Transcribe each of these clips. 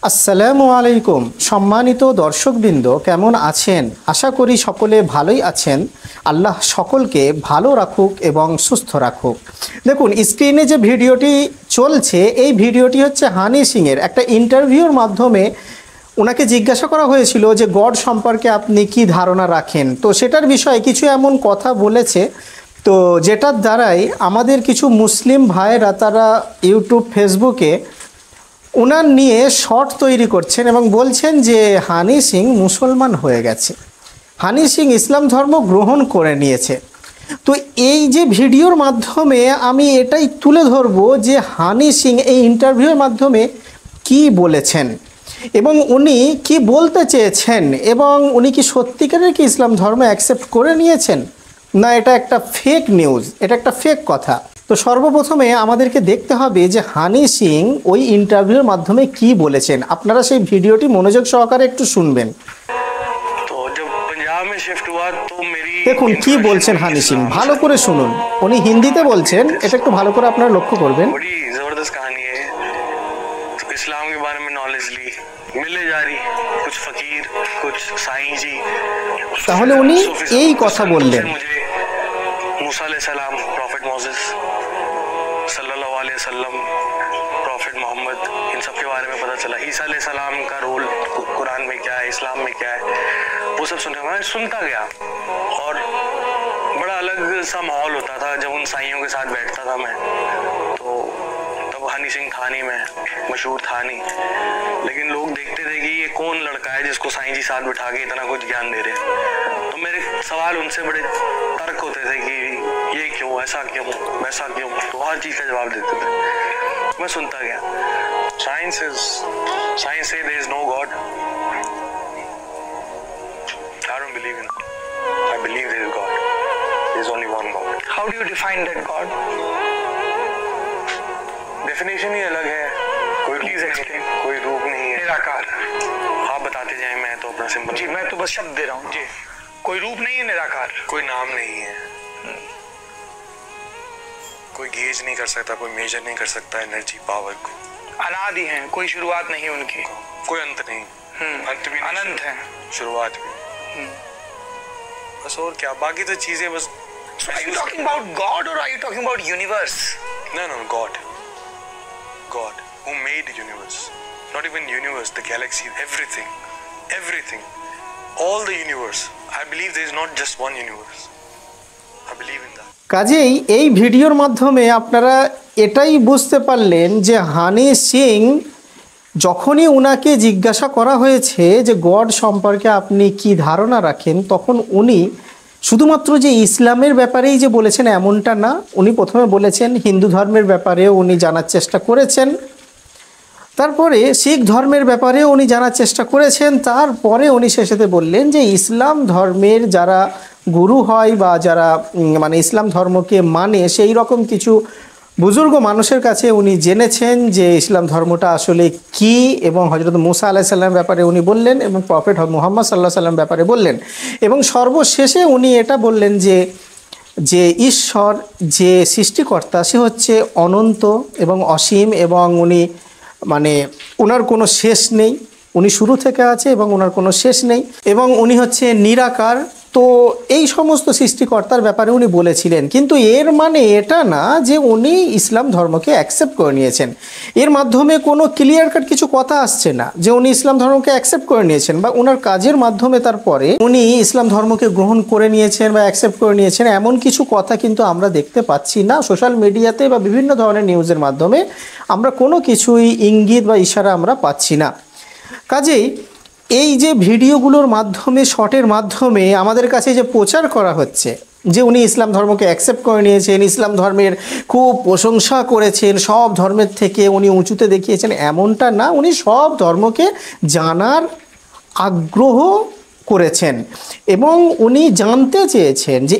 আসসালামু আলাইকুম। সম্মানিত দর্শকবৃন্দ, কেমন আছেন? আশা করি সকলে ভালোই আছেন। আল্লাহ সকলকে ভালো রাখুক এবং সুস্থ রাখুক। দেখুন, স্ক্রিনে যে ভিডিওটি চলছে, এই ভিডিওটি হচ্ছে হানি সিংয়ের একটা ইন্টারভিউর মাধ্যমে ওনাকে জিজ্ঞাসা করা হয়েছিল যে গড সম্পর্কে আপনি কি ধারণা রাখেন। তো সেটার বিষয়ে কিছু এমন কথা বলেছে, তো যেটার দ্বারাই আমাদের কিছু মুসলিম ভাইয়েরা তারা ইউটিউব ফেসবুকে ওনার নিয়ে শর্ট তৈরি করছেন এবং বলছেন যে হানি সিং মুসলমান হয়ে গেছে, হানি সিং ইসলাম ধর্ম গ্রহণ করে নিয়েছে। তো এই যে ভিডিওর মাধ্যমে আমি এটাই তুলে ধরবো যে হানি সিং এই ইন্টারভিউর মাধ্যমে কি বলেছেন এবং উনি কি বলতে চেয়েছেন, এবং উনি কি সত্যিকারের কি ইসলাম ধর্ম অ্যাকসেপ্ট করে নিয়েছেন, না এটা একটা ফেক নিউজ, এটা একটা ফেক কথা। তো সর্বপ্রথমে আমাদেরকে দেখতে হবে যে হানি সিং ওই ইন্টারভিউর মাধ্যমে কি বলেছেন। আপনারা সেই ভিডিওটি মনোযোগ সহকারে একটু শুনবেন। দেখুন কি বলছেন হানি সিং, ভালো করে শুনুন। উনি হিন্দিতে বলছেন, এটা একটু ভালো করে আপনারা লক্ষ্য করবেন। इस्लाम के बारे में नॉलेज ली, मिले जा रही कुछ फकीर कुछ साईं जी, তাহলে উনি এই কথা বললেন। मुझे मूसा अलैहिस्सलाम, प्रॉफिट मोसेस सल्लल्लाहु अलैहि वसल्लम, प्रॉफिट मोहम्मद, इन सब के बारे में पता चला। ईसा अलैहिस्सलाम का रोल कुरान में क्या है, इस्लाम में क्या है, वो सब मैं सुनता गया। और बड़ा अलग सा माहौल होता था जब उन साईयों के साथ बैठता था मैं। तो हनी सिंह था नहीं, मैं मशहूर था नहीं, लेकिन लोग देखते थे कि ये कौन लड़का है जिसको साईं जी साथ बिठा के इतना कुछ ज्ञान दे रहे हैं। तो मेरे सवाल उनसे बड़े तर्क होते थे कि ये क्यों, ऐसा क्यों, वैसा क्यों, तो हर चीज़ का जवाब देते थे। मैं सुनता गया। साइंस से there is no God. I don't believe in God. I believe there is God. There is only one God. How do you define that God? Definition ही अलग है, कोई प्लीज एक्सप्लेन। कोई रूप नहीं है, निराकार। आप बताते जाएं, मैं तो अपना सिंपल जी, मैं तो बस शब्द दे रहा हूँ जी। कोई रूप नहीं है, निराकार। कोई नाम नहीं है, कोई गेज नहीं कर सकता, कोई मेजर नहीं कर सकता एनर्जी पावर को। अनादि हैं, कोई शुरुआत नहीं उनकी, कोई अंत नहीं। अंत भी अनंत है, शुरुआत भी। बस और क्या, बाकी तो चीजें बस। Are you talking about God or are you talking about universe? No, God who made universe, not even universe, the galaxy, everything, all the universe. I believe there is not just one universe. I believe in that. কাজেই এই ভিডিওর মাধ্যমে আপনারা এটাই বুঝতে পারলেন যে হানি সিং যখনই উনাকে জিজ্ঞাসা করা হয়েছে যে গড সম্পর্কে আপনি কি ধারণা রাখেন, তখন উনি শুধুমাত্র যে ইসলামের ব্যাপারেই যে বলেছেন এমনটা না, উনি প্রথমে বলেছেন হিন্দু ধর্মের ব্যাপারেও উনি জানার চেষ্টা করেছেন, তারপরে শিখ ধর্মের ব্যাপারেও উনি জানার চেষ্টা করেছেন, তারপরে উনি শেষেতে বললেন যে ইসলাম ধর্মের যারা গুরু হয় বা যারা মানে ইসলাম ধর্মকে মানে সেই রকম কিছু বুজুর্গ মানুষের কাছে উনি জেনেছেন যে ইসলাম ধর্মটা আসলে কি, এবং হযরত মুসা আলাইহিস সালামের ব্যাপারে উনি বললেন, এবং প্রফেট মুহাম্মদ সাল্লাল্লাহু আলাইহি ওয়াসাল্লাম ব্যাপারে বললেন, এবং সর্বশেষে উনি এটা বললেন যে ঈশ্বর যে সৃষ্টিকর্তা সে হচ্ছে অনন্ত এবং অসীম, এবং উনি মানে ওনার কোনো শেষ নেই, উনি শুরু থেকে আছে এবং ওনার কোনো শেষ নেই, এবং উনি হচ্ছে নিরাকার। তো এই সমস্ত সৃষ্টিকর্তার ব্যাপারে উনি বলেছিলেন, কিন্তু এর মানে এটা না যে উনি ইসলাম ধর্মকে অ্যাকসেপ্ট করে নিয়েছেন। এর মাধ্যমে কোনো ক্লিয়ার কাট কিছু কথা আসছে না যে উনি ইসলাম ধর্মকে অ্যাকসেপ্ট করে নিয়েছেন, বা ওনার কাজের মাধ্যমে তারপরে উনি ইসলাম ধর্মকে গ্রহণ করে নিয়েছেন বা অ্যাকসেপ্ট করে নিয়েছেন, এমন কিছু কথা কিন্তু আমরা দেখতে পাচ্ছি না সোশ্যাল মিডিয়াতে বা বিভিন্ন ধরনের নিউজের মাধ্যমে। আমরা কোনো কিছুই ইঙ্গিত বা ইশারা আমরা পাচ্ছি না। কাজেই এই যে ভিডিওগুলোর মাধ্যমে, শর্টের মাধ্যমে আমাদের কাছে যে প্রচার করা হচ্ছে যে উনি ইসলাম ধর্মকে অ্যাকসেপ্ট করে নিয়েছেন, ইসলাম ধর্মের খুব প্রশংসা করেছেন, সব ধর্মের থেকে উনি উঁচুতে দেখিয়েছেন, এমনটা না। উনি সব ধর্মকে জানার আগ্রহ করেছেন এবং উনি জানতে চেয়েছেন যে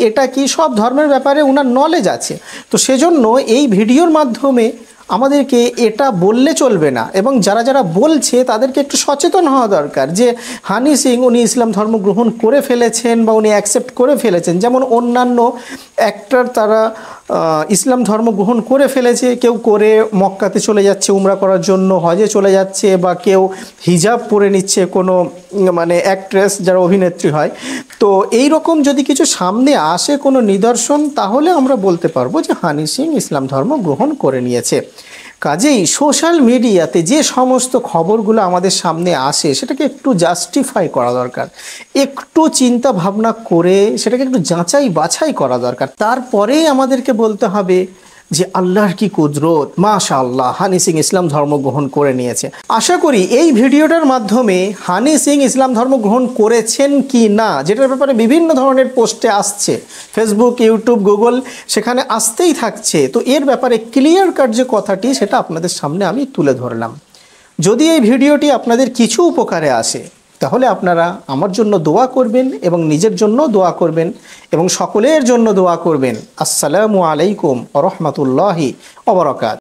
এটা কি সব ধর্মের ব্যাপারে ওনার নলেজ আছে। তো সেজন্য এই ভিডিওর মাধ্যমে আমাদেরকে এটা বললে চলবে না, এবং যারা বলছে তাদেরকে একটু সচেতন হওয়া দরকার যে হানি সিং উনি ইসলাম ধর্ম গ্রহণ করে ফেলেছেন বা উনি অ্যাকসেপ্ট করে ফেলেছেন। যেমন অন্যান্য একটার তারা ইসলাম ধর্ম গ্রহণ করে ফেলেছে, কেউ করে মক্কাতে চলে যাচ্ছে উমরা করার জন্য, হজে চলে যাচ্ছে, বা কেউ হিজাব পরে নিচ্ছে, কোনো মানে অ্যাক্ট্রেস যারা অভিনেত্রী হয়। তো এই রকম যদি কিছু সামনে আসে কোনো নিদর্শন, তাহলে আমরা বলতে পারবো যে হানি সিং ইসলাম ধর্ম গ্রহণ করে নিয়েছে। কাজেই সোশ্যাল মিডিয়াতে যে সমস্ত খবরগুলো আমাদের সামনে আসে সেটাকে একটু জাস্টিফাই করা দরকার, একটু চিন্তা ভাবনা করে সেটাকে একটু যাচাই বাছাই করা দরকার। তারপরেই আমাদেরকে বলতে হবে যে আল্লাহর কি কুদরত, মাশাআল্লাহ হানি সিং ইসলাম ধর্ম গ্রহণ করে নিয়েছে। আশা করি এই ভিডিওটার মাধ্যমে হানি সিং ইসলাম ধর্ম গ্রহণ করেছেন কি না, যেটার ব্যাপারে বিভিন্ন ধরনের পোস্টে আসছে, ফেসবুক, ইউটিউব, গুগল, সেখানে আসতেই থাকছে। তো এর ব্যাপারে ক্লিয়ার কাট যে কথাটি, সেটা আপনাদের সামনে আমি তুলে ধরলাম। যদি এই ভিডিওটি আপনাদের কিছু উপকারে আসে, তাহলে আপনারা আমার জন্য দোয়া করবেন এবং নিজের জন্য দোয়া করবেন এবং সকলের জন্য দোয়া করবেন। আসসালামু আলাইকুম ওয়া রাহমাতুল্লাহি ওয়া বারাকাতুহু।